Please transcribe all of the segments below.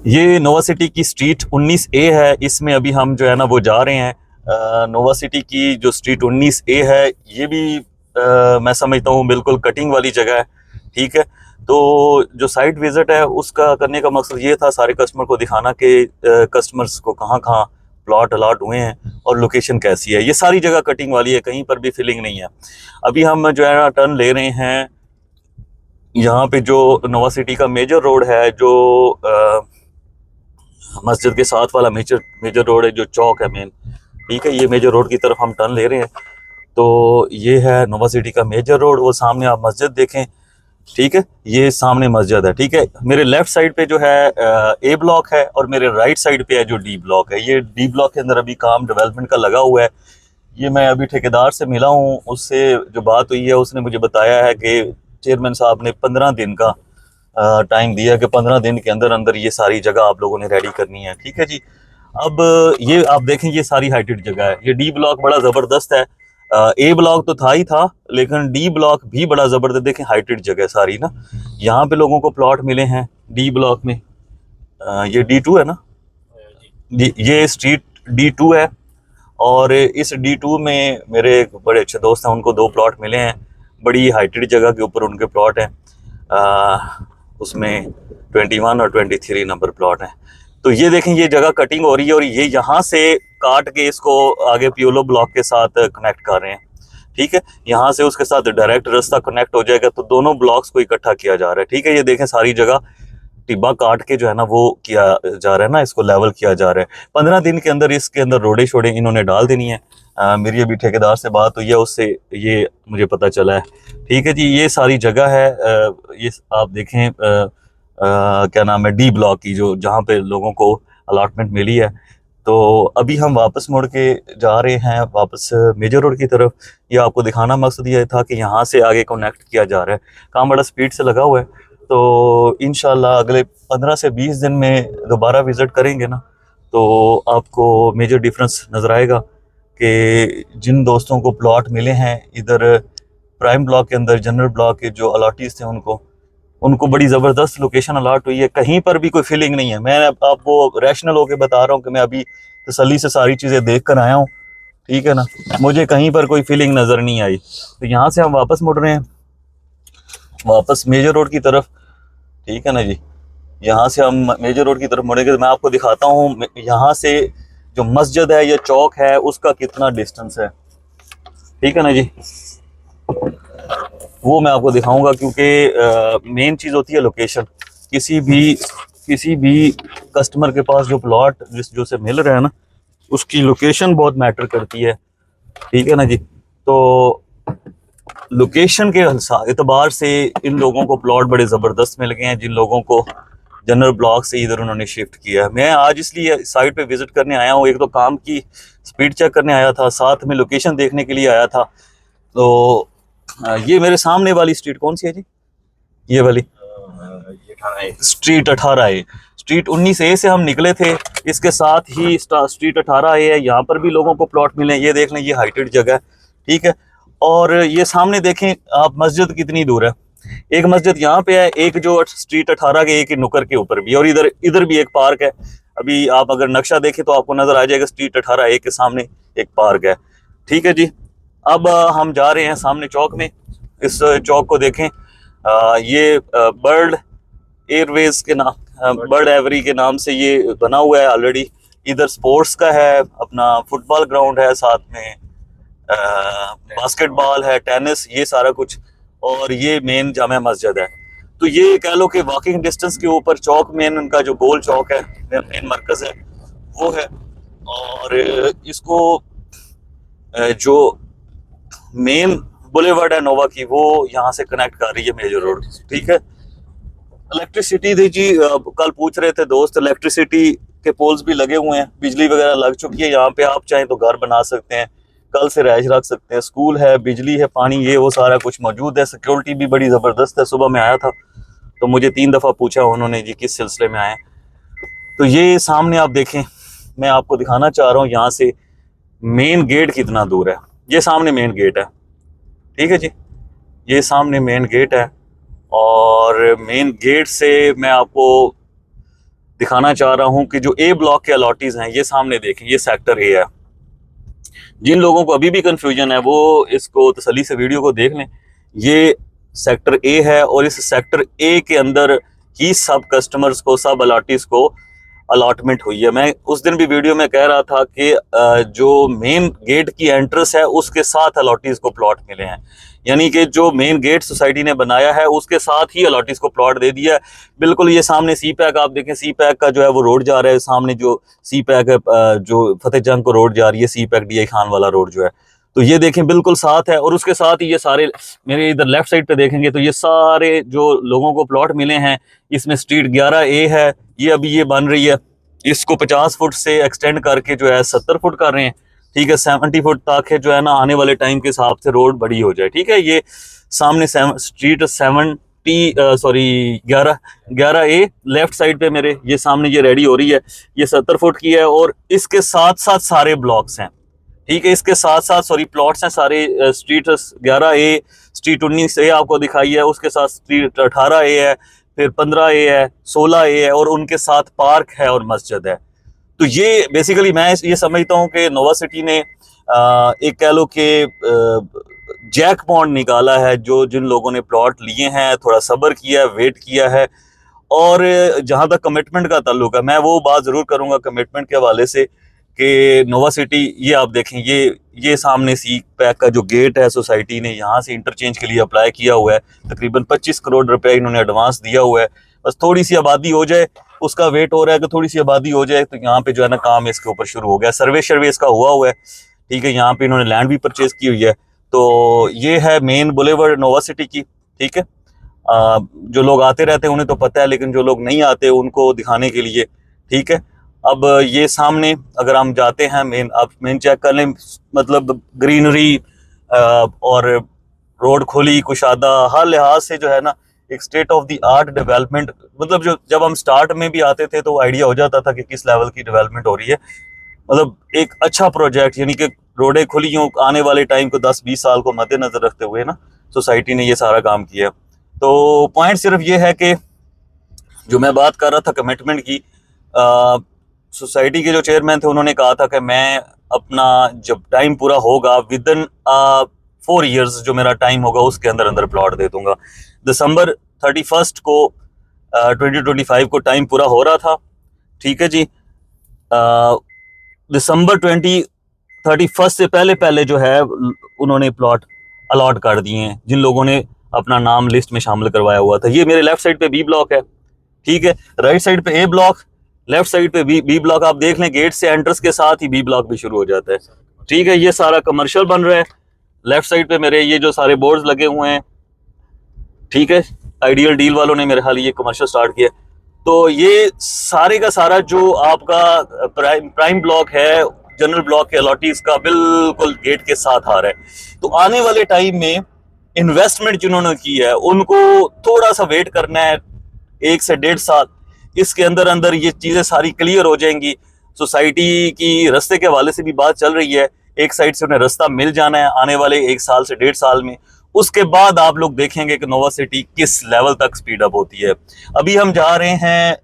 ये Nova City की street 19A है। इसमें अभी हम जो है ना वो जा रहे हैं। नोवा सिटी की जो स्ट्रीट 19A है ये भी मैं समझता हूँ बिल्कुल कटिंग वाली जगह है। ठीक है, तो जो साइट विजिट है उसका करने का मकसद ये था सारे कस्टमर को दिखाना कि कस्टमर्स को कहाँ कहाँ प्लॉट अलॉट हुए हैं और लोकेशन कैसी है। ये सारी जगह कटिंग वाली है, कहीं पर भी फिलिंग नहीं है। अभी हम जो है ना टर्न ले रहे हैं यहाँ पे जो नोवा सिटी का मेजर रोड है, जो मस्जिद के साथ वाला मेजर मेजर रोड है, जो चौक है मेन। ठीक है, ये मेजर रोड की तरफ हम टर्न ले रहे हैं। तो ये है नोवा सिटी का मेजर रोड। वो सामने आप मस्जिद देखें। ठीक है, ये सामने मस्जिद है। ठीक है, मेरे लेफ्ट साइड पे जो है ए ब्लॉक है और मेरे राइट साइड पे है जो डी ब्लॉक है। ये डी ब्लॉक के अंदर अभी काम डेवलपमेंट का लगा हुआ है। ये मैं अभी ठेकेदार से मिला हूँ, उससे जो बात हुई है उसने मुझे बताया है कि चेयरमैन साहब ने 15 दिन का टाइम दिया कि 15 दिन के अंदर अंदर ये सारी जगह आप लोगों ने रेडी करनी है। ठीक है जी। अब ये आप देखें, ये सारी हाइटेड जगह है। ये डी ब्लॉक बड़ा ज़बरदस्त है। ए ब्लॉक तो था ही था, लेकिन डी ब्लॉक भी बड़ा ज़बरदस्त। देखें हाइटेड जगह सारी ना, यहाँ पे लोगों को प्लॉट मिले हैं डी ब्लॉक में। ये D2 है ना, ये स्ट्रीट D2 है। और इस D2 में मेरे एक बड़े अच्छे दोस्त हैं, उनको 2 प्लॉट मिले हैं। बड़ी हाइटेड जगह के ऊपर उनके प्लॉट हैं। उसमें 21 और 23 नंबर प्लॉट हैं। तो ये देखें, ये जगह कटिंग हो रही है और ये यहाँ से काट के इसको आगे पियोलो ब्लॉक के साथ कनेक्ट कर रहे हैं। ठीक है, यहाँ से उसके साथ डायरेक्ट रास्ता कनेक्ट हो जाएगा, तो दोनों ब्लॉक्स को इकट्ठा किया जा रहा है। ठीक है, ये देखें सारी जगह टिब्बा काट के जो है ना वो किया जा रहा है ना, इसको लेवल किया जा रहा है। 15 दिन के अंदर इसके अंदर रोडे शोडे इन्होंने डाल देनी है। मेरी अभी ठेकेदार से बात हुई है, उससे ये मुझे पता चला है। ठीक है जी, ये सारी जगह है। ये आप देखें क्या नाम है, डी ब्लॉक की, जो जहाँ पे लोगों को अलॉटमेंट मिली है। तो अभी हम वापस मुड़ के जा रहे हैं वापस मेजर रोड की तरफ। ये आपको दिखाना मकसद ये था कि यहाँ से आगे कनेक्ट किया जा रहा है। काम बड़ा स्पीड से लगा हुआ है। तो इंशाल्लाह अगले 15 से 20 दिन में दोबारा विज़िट करेंगे ना, तो आपको मेजर डिफरेंस नज़र आएगा कि जिन दोस्तों को प्लॉट मिले हैं इधर प्राइम ब्लॉक के अंदर, जनरल ब्लॉक के जो अलॉटीज़ थे उनको उनको बड़ी ज़बरदस्त लोकेशन अलॉट हुई है। कहीं पर भी कोई फीलिंग नहीं है। मैं आपको रैशनल होकर बता रहा हूँ कि मैं अभी तसल्ली से सारी चीज़ें देख कर आया हूँ। ठीक है ना, मुझे कहीं पर कोई फीलिंग नज़र नहीं आई। तो यहाँ से हम वापस मुड़ रहे हैं वापस मेजर रोड की तरफ। ठीक है ना जी, यहाँ से हम मेजर रोड की तरफ मुड़ेंगे। तो मैं आपको दिखाता हूँ यहाँ से जो मस्जिद है या चौक है उसका कितना डिस्टेंस है। ठीक है ना जी, वो मैं आपको दिखाऊंगा, क्योंकि मेन चीज़ होती है लोकेशन। किसी भी कस्टमर के पास जो प्लॉट जो से मिल रहा है ना, उसकी लोकेशन बहुत मैटर करती है। ठीक है ना जी, तो लोकेशन के एतबार से इन लोगों को प्लॉट बड़े ज़बरदस्त मिल गए हैं, जिन लोगों को जनरल ब्लॉक से इधर उन्होंने शिफ्ट किया है। मैं आज इसलिए साइट पे विजिट करने आया हूँ, एक तो काम की स्पीड चेक करने आया था, साथ में लोकेशन देखने के लिए आया था। तो ये मेरे सामने वाली स्ट्रीट कौन सी है जी? ये वाली स्ट्रीट 18A। स्ट्रीट 19A से हम निकले थे, इसके साथ ही स्ट्रीट 18A है। यहाँ पर भी लोगों को प्लॉट मिले। ये देख लें, ये हाइटेड जगह है। ठीक है, और ये सामने देखें आप, मस्जिद कितनी दूर है। एक मस्जिद यहाँ पे है, एक जो स्ट्रीट 18 के एक नुकर के ऊपर भी, और इधर इधर भी एक पार्क है। अभी आप अगर नक्शा देखें तो आपको नजर आ जाएगा स्ट्रीट 18A के सामने एक पार्क है। ठीक है जी, अब हम जा रहे हैं सामने चौक में। इस चौक को देखें, ये बर्ड एयरवेज के नाम, बर्ड एवरी के नाम से ये बना हुआ है ऑलरेडी। इधर स्पोर्ट्स का है, अपना फुटबॉल ग्राउंड है, साथ में बास्केटबॉल है, टेनिस, ये सारा कुछ। और ये मेन जामा मस्जिद है। तो ये कह लो कि वॉकिंग डिस्टेंस के ऊपर चौक, मेन उनका जो गोल चौक है, मेन मरकज है वो है। और इसको जो मेन बुलेवर्ड है नोवा की, वो यहाँ से कनेक्ट कर रही है मेजर रोड। ठीक है, इलेक्ट्रिसिटी थी जी, कल पूछ रहे थे दोस्त, इलेक्ट्रिसिटी के पोल्स भी लगे हुए हैं, बिजली वगैरह लग चुकी है यहाँ पे। आप चाहें तो घर बना सकते हैं, कल से रहायश रख सकते हैं। स्कूल है, बिजली है, पानी, ये वो सारा कुछ मौजूद है। सिक्योरिटी भी बड़ी ज़बरदस्त है। सुबह मैं आया था तो मुझे 3 दफ़ा पूछा उन्होंने जी किस सिलसिले में आए। तो ये सामने आप देखें, मैं आपको दिखाना चाह रहा हूँ यहाँ से मेन गेट कितना दूर है। ये सामने मेन गेट है। ठीक है जी, ये सामने मेन गेट है। और मेन गेट से मैं आपको दिखाना चाह रहा हूं कि जो ए ब्लॉक के अलॉटीज हैं, ये सामने देखें, ये सेक्टर ए है। जिन लोगों को अभी भी कंफ्यूजन है वो इसको तसल्ली से वीडियो को देख लें। ये सेक्टर ए है और इस सेक्टर ए के अंदर ही सब कस्टमर्स को, सब अलॉटीज को अलॉटमेंट हुई है। मैं उस दिन भी वीडियो में कह रहा था कि जो मेन गेट की एंट्रेंस है उसके साथ अलॉटीज को प्लॉट मिले हैं, यानी कि जो मेन गेट सोसाइटी ने बनाया है उसके साथ ही अलॉटीज को प्लॉट दे दिया है। बिल्कुल ये सामने सी पैक आप देखें, सी पैक का जो है वो रोड जा रहा है, सामने जो सी पैक है जो फतेह जंग को रोड जा रही है, सी पैक DI खान वाला रोड जो है, तो ये देखें बिल्कुल साथ है। और उसके साथ ही ये सारे, मेरे इधर लेफ्ट साइड पे देखेंगे तो ये सारे जो लोगों को प्लॉट मिले हैं, इसमें स्ट्रीट 11A है, ये अभी ये बन रही है, इसको 50 फुट से एक्सटेंड करके जो है 70 फुट कर रहे हैं, ठीक है। 70 फुट तक है जो है ना, आने वाले टाइम के हिसाब से रोड बड़ी हो जाए, ठीक है। ये सामने स्ट्रीट 11A लेफ्ट साइड पे मेरे, ये सामने ये रेडी हो रही है, ये 70 फुट की है। और इसके साथ साथ सारे ब्लॉक्स हैं, ठीक है, इसके साथ साथ सॉरी प्लॉट्स हैं सारे। स्ट्रीट 11A, स्ट्रीट 19A आपको दिखाई है, उसके साथ स्ट्रीट 18A है, फिर 15A है, 16A है, और उनके साथ पार्क है और मस्जिद है। तो ये बेसिकली मैं ये समझता हूँ कि नोवा सिटी ने एक कह लो कि जैक पॉइंट निकाला है। जो जिन लोगों ने प्लॉट लिए हैं, थोड़ा सब्र किया है, वेट किया है। और जहाँ तक कमिटमेंट का ताल्लुक है, मैं वो बात ज़रूर करूँगा कमिटमेंट के हवाले से कि नोवा सिटी, ये आप देखें, ये सामने सी पैक का जो गेट है सोसाइटी ने यहाँ से इंटरचेंज के लिए अप्लाई किया हुआ है। तकरीबन 25 करोड़ रुपए इन्होंने एडवांस दिया हुआ है। बस थोड़ी सी आबादी हो जाए, उसका वेट हो रहा है कि थोड़ी सी आबादी हो जाए, तो यहाँ पे जो है ना काम इसके ऊपर शुरू हो गया। सर्वे इसका हुआ है, ठीक है। यहाँ पे इन्होंने लैंड भी परचेज की हुई है। तो ये है मेन बुलेवर्ड नोवा सिटी की, ठीक है। जो लोग आते रहते हैं उन्हें तो पता है, लेकिन जो लोग नहीं आते उनको दिखाने के लिए, ठीक है। अब ये सामने अगर हम जाते हैं मेन, आप मेन चेक कर लें, मतलब ग्रीनरी और रोड खुली कुशादा, हर लिहाज से जो है ना एक state of the art development. मतलब जो जब हम स्टार्ट में भी आते थे तो आइडिया हो जाता था कि किस लेवल की डेवलपमेंट हो रही है। मतलब एक अच्छा प्रोजेक्ट, यानी कि रोडें खुली हों, आने वाले टाइम को 10-20 साल को मद्देनजर रखते हुए ना सोसाइटी ने ये सारा काम किया। तो पॉइंट सिर्फ ये है कि जो मैं बात कर रहा था कमिटमेंट की, सोसाइटी के जो चेयरमैन थे उन्होंने कहा था कि मैं अपना जब टाइम पूरा होगा विदिन 4 ईयर्स जो मेरा टाइम होगा उसके अंदर अंदर प्लॉट दे दूंगा। दिसंबर 31 को 2025 को टाइम पूरा हो रहा था, ठीक है जी। दिसंबर 2031 से पहले जो है उन्होंने प्लॉट अलॉट कर दिए हैं जिन लोगों ने अपना नाम लिस्ट में शामिल करवाया हुआ था। ये मेरे लेफ्ट साइड पे बी ब्लॉक है, ठीक है। राइट साइड पे ए ब्लॉक, लेफ्ट साइड पे बी ब्लॉक। आप देख लें गेट से एंट्रेंस के साथ ही बी ब्लॉक भी शुरू हो जाता है, ठीक है। ये सारा कमर्शियल बन रहा है। लेफ्ट साइड पे मेरे ये जो सारे बोर्ड्स लगे हुए हैं, ठीक है। आइडियल डील वालों ने मेरे ख्याल ये कमर्शियल स्टार्ट किया। तो ये सारे का सारा जो आपका प्राइम ब्लॉक है, जनरल ब्लॉक के अलॉटीज का बिल्कुल गेट के साथ आ रहा है। तो आने वाले टाइम में इन्वेस्टमेंट जिन्होंने की है उनको थोड़ा सा वेट करना है, 1 से 1.5 साल। इसके अंदर अंदर ये चीजें सारी क्लियर हो जाएंगी। सोसाइटी की रास्ते के हवाले से भी बात चल रही है, एक साइड से उन्हें रास्ता मिल जाना है आने वाले 1 साल से 1.5 साल में। उसके बाद आप लोग देखेंगे कि नोवा सिटी किस लेवल तक स्पीड अप होती है। अभी हम जा रहे हैं,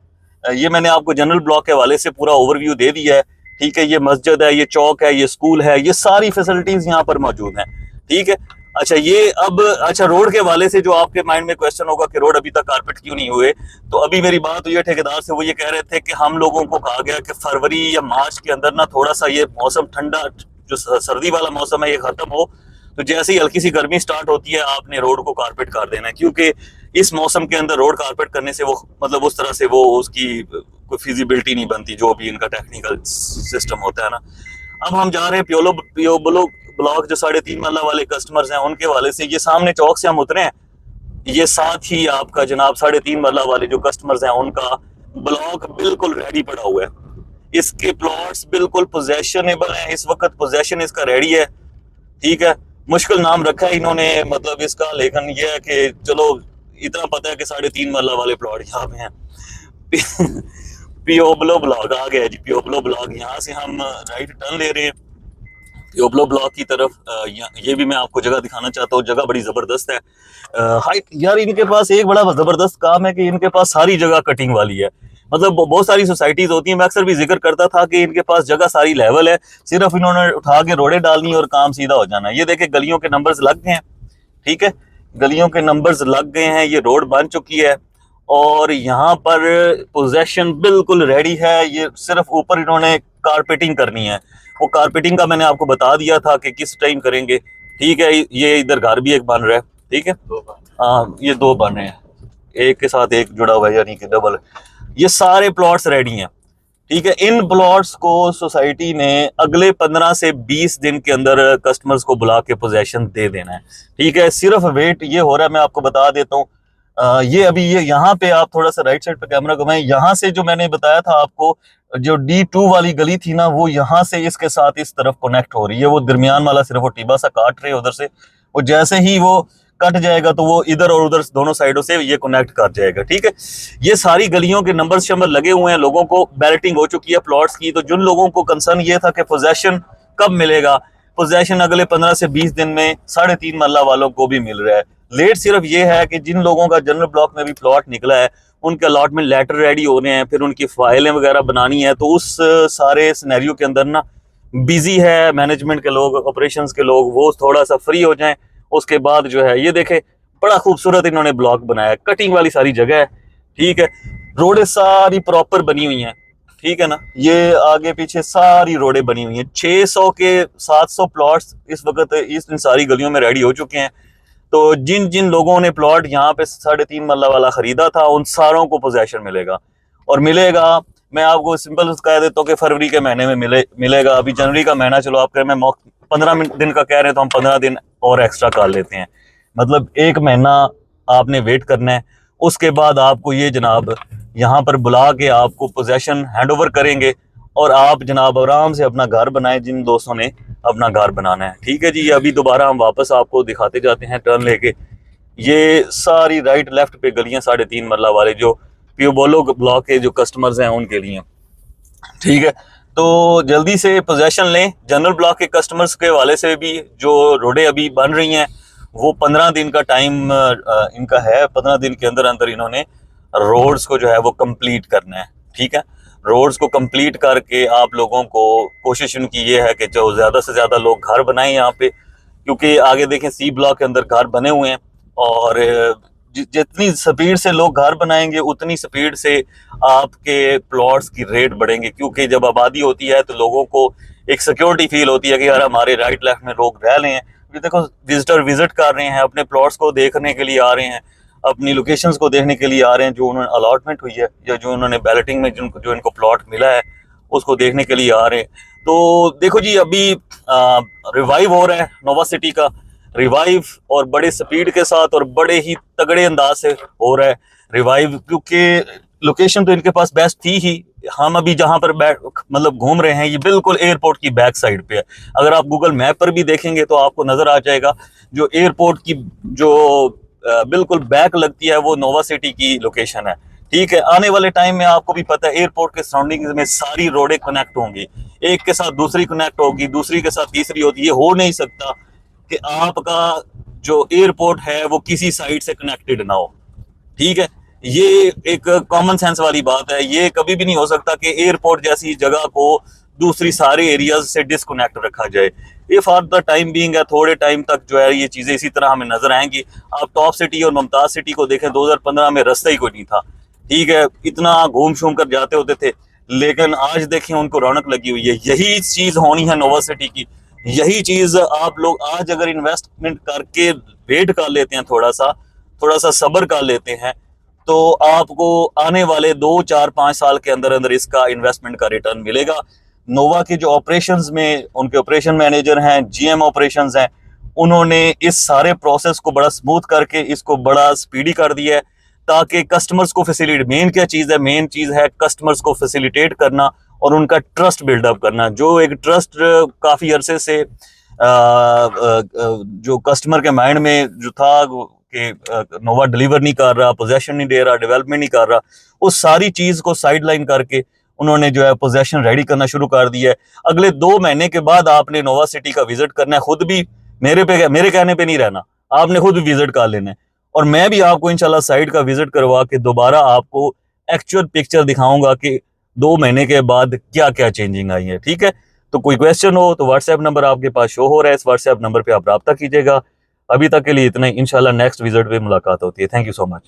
ये मैंने आपको जनरल ब्लॉक के हवाले से पूरा ओवरव्यू दे दिया है, ठीक है। ये मस्जिद है, ये चौक है, ये स्कूल है, ये सारी फैसिलिटीज यहाँ पर मौजूद हैं, ठीक है। अच्छा ये अब अच्छा रोड के हवाले से जो आपके माइंड में क्वेश्चन होगा कि रोड अभी तक कारपेट क्यों नहीं हुए, तो अभी मेरी बात हुई है ठेकेदार से। वो ये कह रहे थे कि हम लोगों को कहा गया कि फरवरी या मार्च के अंदर ना थोड़ा सा ये मौसम ठंडा, जो सर्दी वाला मौसम है, ये खत्म हो, तो जैसे ही हल्की सी गर्मी स्टार्ट होती है आपने रोड को कारपेट कर देना है। क्योंकि इस मौसम के अंदर रोड कारपेट करने से वो मतलब उस तरह से वो उसकी कोई फिजिबिलिटी नहीं बनती, जो भी इनका टेक्निकल सिस्टम होता है ना। अब हम जा रहे हैं पियोबलो ब्लॉक, जो 3.5 मरला वाले कस्टमर्स हैं उनके वाले से। ये सामने चौक से हम उतरे हैं, ये साथ ही आपका जनाब 3.5 मरला वाले जो कस्टमर्स हैं उनका ब्लॉक बिल्कुल रेडी पड़ा हुआ है। इसके प्लॉट्स बिल्कुल पोजेशनेबल हैं इस वक्त, पोजेशन इसका रेडी है, ठीक है। मुश्किल नाम रखा है इन्होंने मतलब इसका, लेकिन ये है कि चलो इतना पता है कि 3.5 मरला वाले प्लॉट यहाँ पे हैं। पियोबलो ब्लॉक आ गया जी, पियोबलो ब्लॉक। यहाँ से हम राइट टर्न ले रहे हैं पियोबलो ब्लॉक की तरफ। ये भी मैं आपको जगह दिखाना चाहता हूँ, जगह बड़ी जबरदस्त है। हाइट यार, इनके पास एक बड़ा जबरदस्त काम है कि इनके पास सारी जगह कटिंग वाली है। मतलब बहुत सारी सोसाइटीज होती हैं, मैं अक्सर भी जिक्र करता था कि इनके पास जगह सारी लेवल है, सिर्फ इन्होंने उठा के रोडे डालनी और काम सीधा हो जाना है। ये देखे गलियों के नंबर्स लग गए हैं, ठीक है, गलियों के नंबर्स लग गए हैं, ये रोड बन चुकी है और यहाँ पर पोजेशन बिल्कुल रेडी है। ये सिर्फ ऊपर इन्होंने कारपेटिंग करनी है, वो कारपेटिंग का मैंने आपको बता दिया था कि किस टाइम करेंगे, ठीक है। ये इधर घर भी एक बन रहा है, ठीक है, हाँ ये दो बन रहे हैं, एक के साथ एक जुड़ा हुआ है यानी कि डबल। ये सारे प्लॉट्स रेडी हैं, ठीक है। इन प्लॉट्स को सोसाइटी ने अगले 15 से 20 दिन के अंदर कस्टमर्स को बुला के पोजेशन दे देना है, ठीक है। सिर्फ वेट ये हो रहा है, मैं आपको बता देता हूँ। ये अभी ये यहाँ पे आप थोड़ा सा राइट साइड पे कैमरा घुमाएं, यहाँ से जो मैंने बताया था आपको, जो D2 वाली गली थी ना, वो यहाँ से इसके साथ इस तरफ कनेक्ट हो रही है। वो दरमियान वाला सिर्फ वो टिब्बा सा काट रहे हैं उधर से, वो जैसे ही वो कट जाएगा तो वो इधर और उधर दोनों साइडों से ये कनेक्ट कर जाएगा, ठीक है। ये सारी गलियों के नंबर शंबर लगे हुए हैं, लोगों को बैलेटिंग हो चुकी है प्लॉट्स की। तो जिन लोगों को कंसर्न ये था कि पोजेशन कब मिलेगा, पोजेशन अगले 15 से 20 दिन में 3.5 मरला वालों को भी मिल रहा है। लेट सिर्फ ये है कि जिन लोगों का जनरल ब्लॉक में भी प्लॉट निकला है, उनके अलॉटमेंट लेटर रेडी हो रहे हैं, फिर उनकी फाइलें वगैरह बनानी है। तो उस सारे सिनेरियो के अंदर ना बिजी है मैनेजमेंट के लोग, ऑपरेशंस के लोग, वो थोड़ा सा फ्री हो जाएं। उसके बाद जो है ये देखे बड़ा खूबसूरत इन्होंने ब्लॉक बनाया, कटिंग वाली सारी जगह है, ठीक है। रोडें सारी प्रॉपर बनी हुई हैं, ठीक है ना। ये आगे पीछे सारी रोडें बनी हुई हैं। 600 के 700 प्लॉट्स इस वक्त इन सारी गलियों में रेडी हो चुके हैं। तो जिन जिन लोगों ने प्लॉट यहाँ पे 3.5 मरला वाला खरीदा था, उन सारों को पोजेशन मिलेगा। और मिलेगा, मैं आपको सिंपल कह देता हूँ कि फरवरी के महीने में मिलेगा। अभी जनवरी का महीना, चलो आप कह रहे हैं 15 दिन का कह रहे हैं, तो हम 15 दिन और एक्स्ट्रा कर लेते हैं। मतलब 1 महीना आपने वेट करना है। उसके बाद आपको ये जनाब यहाँ पर बुला के आपको पोजेशन हैंड ओवर करेंगे और आप जनाब आराम से अपना घर बनाएं, जिन दोस्तों ने अपना घर बनाना है, ठीक है जी। अभी दोबारा हम वापस आपको दिखाते जाते हैं टर्न लेके। ये सारी राइट लेफ्ट पे गलियां 3.5 मरला वाले जो प्यूबोलो ब्लॉक के जो कस्टमर्स हैं उनके लिए, ठीक है। तो जल्दी से पोजेशन लें। जनरल ब्लॉक के कस्टमर्स के वाले से भी जो रोडें अभी बन रही हैं, वो 15 दिन का टाइम इनका है। 15 दिन के अंदर अंदर इन्होंने रोड्स को जो है वो कंप्लीट करना है, ठीक है। रोड्स को कंप्लीट करके आप लोगों को कोशिश उनकी ये है कि जो ज़्यादा से ज़्यादा लोग घर बनाएं यहाँ पे, क्योंकि आगे देखें C ब्लॉक के अंदर घर बने हुए हैं और जितनी स्पीड से लोग घर बनाएंगे उतनी स्पीड से आपके प्लॉट्स की रेट बढ़ेंगे। क्योंकि जब आबादी होती है तो लोगों को एक सिक्योरिटी फील होती है कि यार हमारे राइट लेफ्ट में लोग रह रहे हैं। देखो विजिटर विजिट कर रहे हैं, अपने प्लॉट्स को देखने के लिए आ रहे हैं, अपनी लोकेशंस को देखने के लिए आ रहे हैं, जो उन्होंने अलॉटमेंट हुई है या जो उन्होंने बैलेटिंग में जो इनको प्लॉट मिला है उसको देखने के लिए आ रहे हैं। तो देखो जी, अभी रिवाइव हो रहा है नोवा सिटी का, रिवाइव और बड़े स्पीड के साथ और बड़े ही तगड़े अंदाज से हो रहा है रिवाइव, क्योंकि लोकेशन तो इनके पास बेस्ट थी ही। हम अभी जहां पर मतलब घूम रहे हैं, ये बिल्कुल एयरपोर्ट की बैक साइड पे है। अगर आप गूगल मैप पर भी देखेंगे तो आपको नजर आ जाएगा, जो एयरपोर्ट की जो बिल्कुल बैक लगती है वो नोवा सिटी की लोकेशन है, ठीक है। आने वाले टाइम में आपको भी पता है एयरपोर्ट के सराउंडिंग में सारी रोडें कनेक्ट होंगी, एक के साथ दूसरी कनेक्ट होगी, दूसरी के साथ तीसरी होती है। ये हो नहीं सकता कि आपका जो एयरपोर्ट है वो किसी साइड से कनेक्टेड ना हो, ठीक है। ये एक कॉमन सेंस वाली बात है। ये कभी भी नहीं हो सकता कि एयरपोर्ट जैसी जगह को दूसरी सारे एरियाज से डिस्कनेक्ट रखा जाए। ये फॉर द टाइम बीइंग है, थोड़े टाइम तक जो है ये चीज़ें इसी तरह हमें नजर आएंगी। आप टॉप सिटी और मुमताज सिटी को देखें, 2015 में रास्ता ही कोई नहीं था, ठीक है। इतना घूम शूम कर जाते होते थे, लेकिन आज देखें उनको रौनक लगी हुई है। यही चीज़ होनी है नोवा सिटी की। यही चीज़ आप लोग आज अगर इन्वेस्टमेंट करके वेट कर लेते हैं, थोड़ा सा सब्र कर लेते हैं, तो आपको आने वाले 2, 4, 5 साल के अंदर अंदर इसका इन्वेस्टमेंट का रिटर्न मिलेगा। नोवा के जो ऑपरेशंस में उनके ऑपरेशन मैनेजर हैं, GM ऑपरेशंस हैं, उन्होंने इस सारे प्रोसेस को बड़ा स्मूथ करके इसको बड़ा स्पीडी कर दिया है, ताकि कस्टमर्स को फैसिलिटेट, मेन क्या चीज़ है, मेन चीज़ है कस्टमर्स को फैसिलिटेट करना और उनका ट्रस्ट बिल्डअप करना। जो एक ट्रस्ट काफ़ी अरसे से जो कस्टमर के माइंड में जो था कि नोवा डिलीवर नहीं कर रहा, पोजेशन नहीं दे रहा, डेवलपमेंट नहीं कर रहा, उस सारी चीज़ को साइडलाइन करके उन्होंने जो है पोजेशन रेडी करना शुरू कर दिया है। अगले 2 महीने के बाद आपने नोवा सिटी का विजिट करना है। खुद भी मेरे कहने पे नहीं रहना, आपने खुद विजिट कर लेना है। और मैं भी आपको इंशाल्लाह साइट का विजिट करवा के दोबारा आपको एक्चुअल पिक्चर दिखाऊंगा कि 2 महीने के बाद क्या क्या चेंजिंग आई है। ठीक है, तो कोई क्वेश्चन हो तो व्हाट्सएप नंबर आपके पास शो हो रहा है, इस व्हाट्सएप नंबर पे आप रब्ता कीजिएगा। अभी तक के लिए इतना ही, इंशाल्लाह नेक्स्ट विजिट पे मुलाकात होती है। Thank you so much.